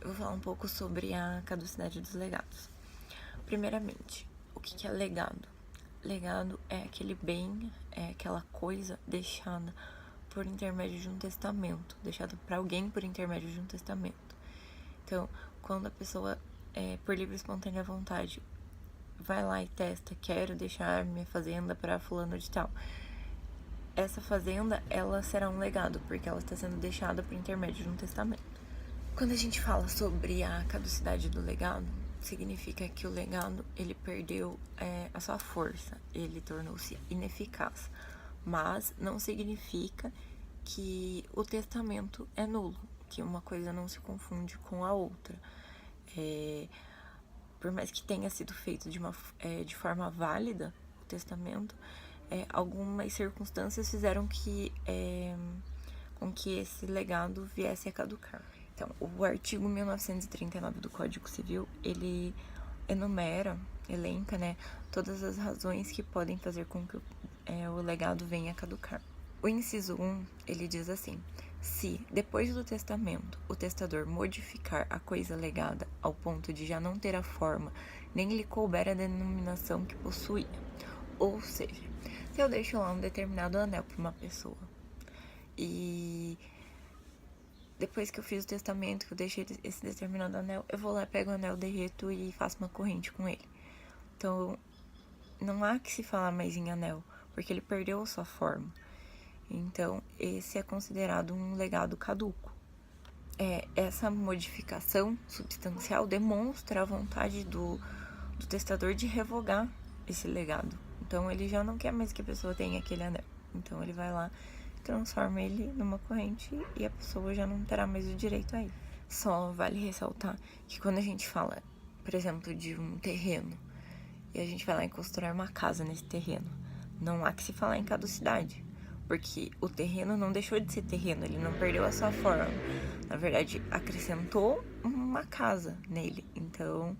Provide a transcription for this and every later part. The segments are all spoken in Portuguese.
eu vou falar um pouco sobre a caducidade dos legados. Primeiramente, o que é legado? Legado é aquele bem, é aquela coisa deixada por intermédio de um testamento, deixada para alguém por intermédio de um testamento. Então, quando a pessoa, por livre e espontânea vontade, vai lá e testa, quero deixar minha fazenda para fulano de tal, essa fazenda, ela será um legado, porque ela está sendo deixada por intermédio de um testamento. Quando a gente fala sobre a caducidade do legado, significa que o legado, ele perdeu a sua força, ele tornou-se ineficaz, mas não significa que o testamento é nulo, que uma coisa não se confunde com a outra. Por mais que tenha sido feito de forma válida o testamento, algumas circunstâncias fizeram com que esse legado viesse a caducar. Então, o artigo 1939 do Código Civil, ele elenca, né, todas as razões que podem fazer com que o legado venha a caducar. O inciso 1, ele diz assim: se, depois do testamento, o testador modificar a coisa legada ao ponto de já não ter a forma, nem lhe couber a denominação que possuía. Ou seja, se eu deixo lá um determinado anel para uma pessoa, e depois que eu fiz o testamento, que eu deixei esse determinado anel, eu vou lá, pego o anel, derreto e faço uma corrente com ele. Então, não há que se falar mais em anel, porque ele perdeu a sua forma. Então, esse é considerado um legado caduco. Essa modificação substancial demonstra a vontade do testador de revogar esse legado. Então, ele já não quer mais que a pessoa tenha aquele anel. Então, ele vai lá, transforma ele numa corrente e a pessoa já não terá mais o direito a ele. Só vale ressaltar que quando a gente fala, por exemplo, de um terreno, e a gente vai lá e constrói uma casa nesse terreno, não há que se falar em caducidade, porque o terreno não deixou de ser terreno, ele não perdeu a sua forma. Na verdade, acrescentou uma casa nele, então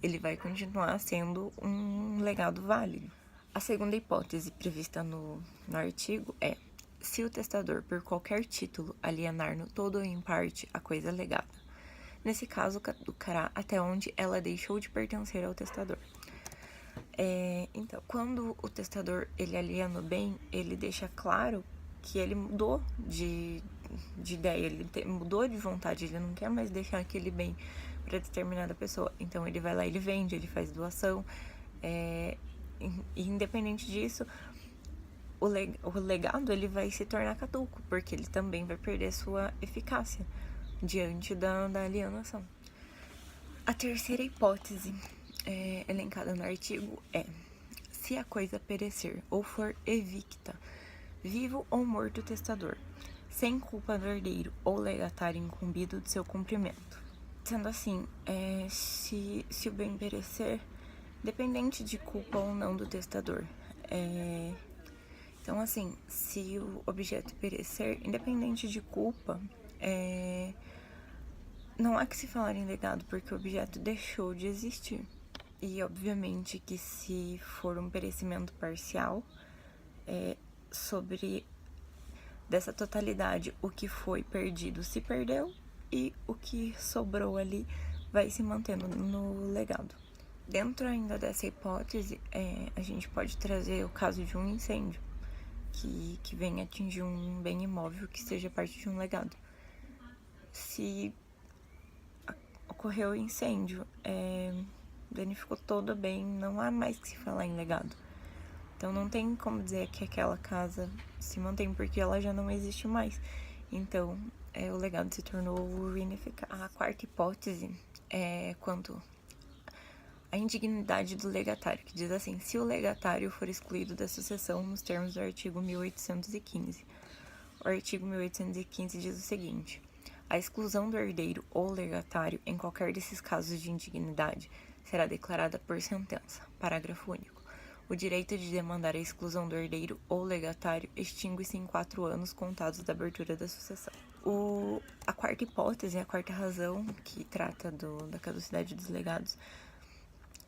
ele vai continuar sendo um legado válido. A segunda hipótese prevista no artigo é: se o testador, por qualquer título, alienar no todo ou em parte a coisa legada. Nesse caso, caducará até onde ela deixou de pertencer ao testador. Então, quando o testador ele aliena o bem, ele deixa claro que ele mudou de ideia, ele mudou de vontade, ele não quer mais deixar aquele bem para determinada pessoa. Então, ele vai lá, ele vende, ele faz doação. Independente disso, o legado ele vai se tornar caduco, porque ele também vai perder sua eficácia diante da alienação. A terceira hipótese elencada no artigo é: se a coisa perecer ou for evicta, vivo ou morto o testador, sem culpa do herdeiro ou legatário incumbido de seu cumprimento. Sendo assim, se o bem perecer, dependente de culpa ou não do testador. Então, assim, se o objeto perecer, independente de culpa, não há que se falar em legado, porque o objeto deixou de existir. E, obviamente, que se for um perecimento parcial, sobre dessa totalidade, o que foi perdido se perdeu e o que sobrou ali vai se mantendo no legado. Dentro ainda dessa hipótese, a gente pode trazer o caso de um incêndio que venha atingir um bem imóvel que seja parte de um legado. Se ocorreu incêndio, danificou todo o bem, não há mais que se falar em legado. Então não tem como dizer que aquela casa se mantém, porque ela já não existe mais. Então o legado se tornou ineficaz. A quarta hipótese é quanto à indignidade do legatário, que diz assim: se o legatário for excluído da sucessão nos termos do artigo 1815. O artigo 1815 diz o seguinte: a exclusão do herdeiro ou legatário em qualquer desses casos de indignidade será declarada por sentença. Parágrafo único. O direito de demandar a exclusão do herdeiro ou legatário extingue-se em 4 anos contados da abertura da sucessão. A quarta hipótese, a quarta razão que trata da caducidade dos legados,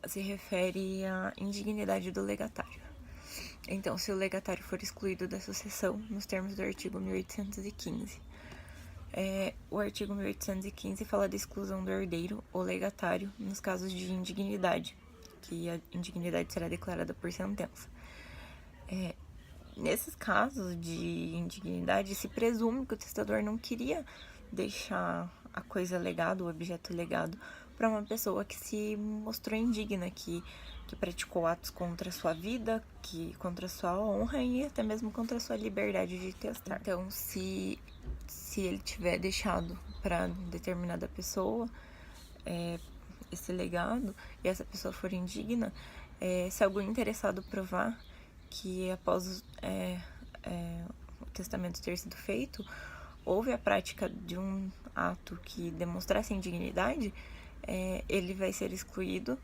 se refere à indignidade do legatário. Então, se o legatário for excluído da sucessão nos termos do artigo 1815, O artigo 1815 fala da exclusão do herdeiro ou legatário nos casos de indignidade, que a indignidade será declarada por sentença. Nesses casos de indignidade, se presume que o testador não queria deixar a coisa legado, o objeto legado, para uma pessoa que se mostrou indigna, que praticou atos contra a sua vida, contra a sua honra e até mesmo contra a sua liberdade de testar. Então, se ele tiver deixado para determinada pessoa esse legado e essa pessoa for indigna, se algum interessado provar que após o testamento ter sido feito, houve a prática de um ato que demonstrasse indignidade, ele vai ser excluído,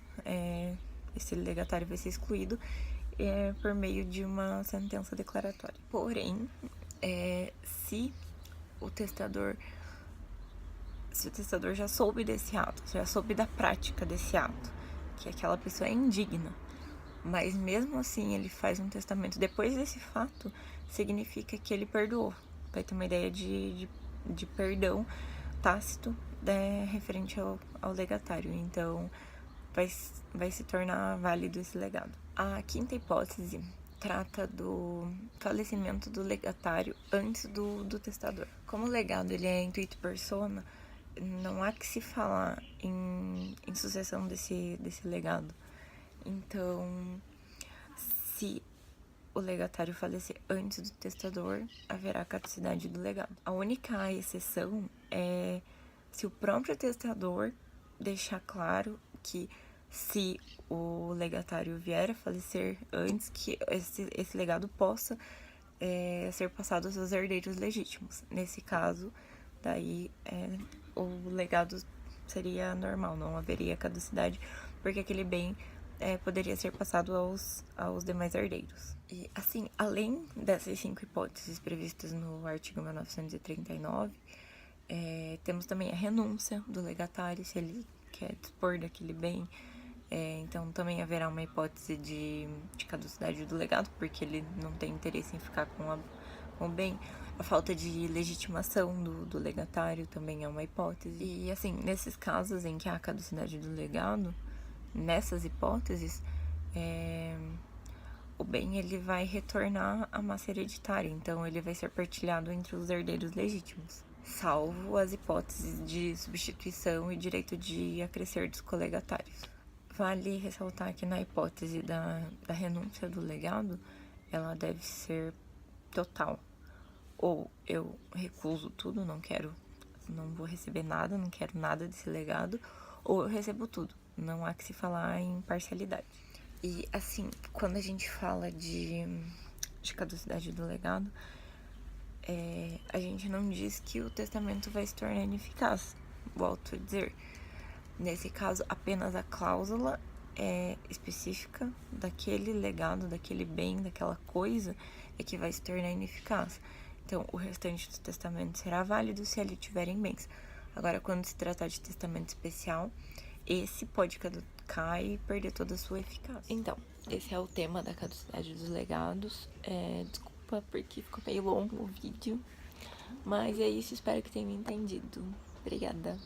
esse legatário vai ser excluído por meio de uma sentença declaratória. Porém, se o testador já soube desse ato, já soube da prática desse ato, que aquela pessoa é indigna, mas mesmo assim ele faz um testamento depois desse fato, significa que ele perdoou. Vai ter uma ideia de perdão tácito referente ao legatário. Então, vai se tornar válido esse legado. A quinta hipótese trata do falecimento do legatário antes do testador. Como o legado ele é intuito persona, não há que se falar em sucessão desse legado. Então, se o legatário falecer antes do testador, haverá caducidade do legado. A única exceção é se o próprio testador deixar claro que se o legatário vier a falecer antes, que esse legado possa ser passado aos seus herdeiros legítimos. Nesse caso, daí o legado seria normal, não haveria caducidade, porque aquele bem poderia ser passado aos demais herdeiros. E, assim, além dessas 5 hipóteses previstas no artigo 1939, temos também a renúncia do legatário, se ele quer dispor daquele bem. Então, também haverá uma hipótese de caducidade do legado, porque ele não tem interesse em ficar com o bem. A falta de legitimação do legatário também é uma hipótese. E, assim, nesses casos em que há caducidade do legado, nessas hipóteses, o bem ele vai retornar à massa hereditária, então ele vai ser partilhado entre os herdeiros legítimos, salvo as hipóteses de substituição e direito de acrescer dos colegatários. Vale ressaltar que na hipótese da renúncia do legado, ela deve ser total. Ou eu recuso tudo, não vou receber nada, não quero nada desse legado, ou eu recebo tudo. Não há que se falar em parcialidade. E, assim, quando a gente fala de caducidade do legado, a gente não diz que o testamento vai se tornar ineficaz. Volto a dizer, nesse caso, apenas a cláusula específica daquele legado, daquele bem, daquela coisa, é que vai se tornar ineficaz. Então, o restante do testamento será válido se ali tiverem bens. Agora, quando se tratar de testamento especial, esse pode caducar e perder toda a sua eficácia. Então, esse é o tema da caducidade dos legados. Desculpa porque ficou meio longo o vídeo, mas é isso, espero que tenham entendido. Obrigada.